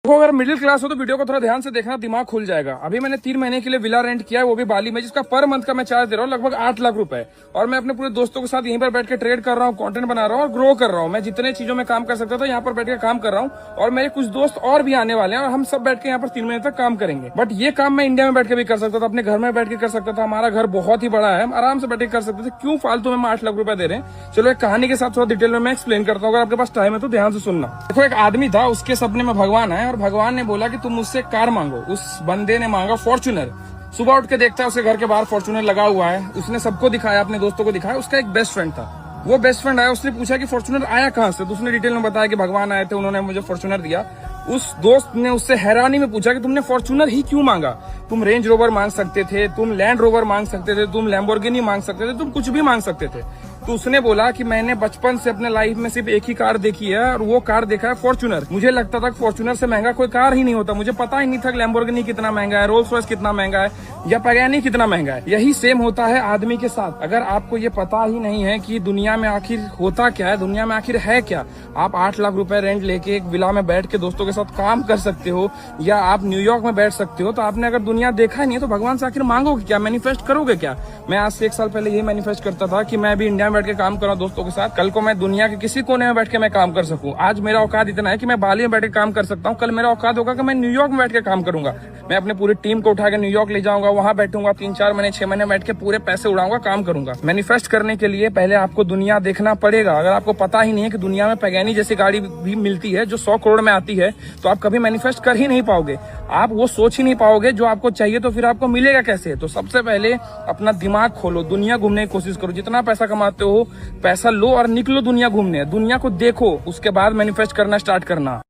देखो, अगर middle class हो तो वीडियो को थोड़ा ध्यान से देखना, दिमाग खुल जाएगा। अभी मैंने 3 महीने के लिए विला रेंट किया है, वो भी बाली में, जिसका पर मंथ का मैं चार्ज दे रहा हूँ लगभग 8 लाख रुपए। और मैं अपने पूरे दोस्तों के साथ यहीं पर बैठ के ट्रेड कर रहा हूँ, कंटेंट बना रहा हूँ और ग्रो कर रहा हूँ। मैं जितने चीजों में काम कर सकता था यहाँ पर बैठ के काम कर रहा हूँ, और मेरे कुछ दोस्त और भी आने वाले हैं और हम सब बैठ के यहाँ पर 3 महीने तक काम करेंगे। बट ये काम मैं इंडिया में बैठ के भी कर सकता था, अपने घर में बैठ के कर सकता था। हमारा घर बहुत ही बड़ा है, हम आराम से बैठ के कर सकते थे। क्यों फालतू में 8 लाख रुपए दे रहे हैं? चलो एक कहानी के साथ थोड़ा डिटेल में मैं एक्सप्लेन करता हूँ, अगर आपके पास टाइम है तो ध्यान से सुनना। देखो, एक आदमी था, उसके सपने में भगवान आए और भगवान ने बोला कि तुम मुझसे कार मांगो। उस बंदे ने मांगा फॉर्च्यूनर। सुबह उठ के देखता है उसके घर के बाहर फॉर्च्यूनर लगा हुआ है। उसने सबको दिखाया, अपने दोस्तों को दिखाया। उसका एक बेस्ट फ्रेंड था, वो बेस्ट फ्रेंड आया, उसने पूछा कि फॉर्च्यूनर आया कहाँ से? तो उसने डिटेल में बताया कि भगवान आए थे, उन्होंने मुझे फॉर्च्यूनर दिया। उस दोस्त ने उससे हैरानी में पूछा कि तुमने फॉर्च्यूनर ही क्यों मांगा? तुम रेंज रोवर मांग सकते थे, तुम लैंड रोवर मांग सकते थे, तुम लैम्बोर्गिनी मांग सकते थे, तुम कुछ भी मांग सकते थे। तो उसने बोला कि मैंने बचपन से अपने लाइफ में सिर्फ एक ही कार देखी है और वो कार देखा है फॉर्च्यूनर। मुझे लगता था कि फॉर्च्यूनर से महंगा कोई कार ही नहीं होता। मुझे पता ही नहीं था कि लैम्बोर्गिनी कितना महंगा है, रोल्स रॉयस कितना महंगा है, या पैगानी कितना महंगा है। यही सेम होता है आदमी के साथ। अगर आपको ये पता ही नहीं है कि दुनिया में आखिर होता क्या है, दुनिया में आखिर है क्या, आप 8 लाख रुपए रेंट लेके एक विला में बैठ के दोस्तों के साथ काम कर सकते हो, या आप न्यूयॉर्क में बैठ सकते हो, तो आपने अगर दुनिया देखा ही नहीं है तो भगवान से आखिर मांगोगे क्या, मैनिफेस्ट करोगे क्या? मैं आज से 1 साल पहले यही मैनिफेस्ट करता था कि मैं भी इंडिया में बैठ के काम कर रहा हूं दोस्तों के साथ, कल को मैं दुनिया के किसी कोने में बैठ के मैं काम कर सकूं। आज मेरा औकात इतना है कि मैं बाली में बैठ के काम कर सकता हूं, कल मेरा औकात होगा कि मैं न्यूयॉर्क में बैठ के काम करूंगा। मैं अपनी पूरी टीम को उठा के न्यूयॉर्क ले जाऊंगा, वहां बैठूंगा 3-4 महीने 6 महीने बैठ के पूरे पैसे उड़ाऊंगा, काम करूंगा। मैनिफेस्ट करने के लिए पहले आपको दुनिया देखना पड़ेगा। अगर आपको पता ही नहीं है कि दुनिया में पैगानी जैसी गाड़ी भी मिलती है जो 100 करोड़ में आती है, तो आप कभी मैनिफेस्ट कर ही नहीं पाओगे। आप वो सोच ही नहीं पाओगे जो आपको चाहिए, तो फिर आपको मिलेगा कैसे? तो सबसे पहले अपना दिमाग खोलो, दुनिया घूमने की कोशिश करो। जितना पैसा कमाते हो पैसा लो और निकलो दुनिया घूमने, दुनिया को देखो, उसके बाद मैनिफेस्ट करना स्टार्ट करना।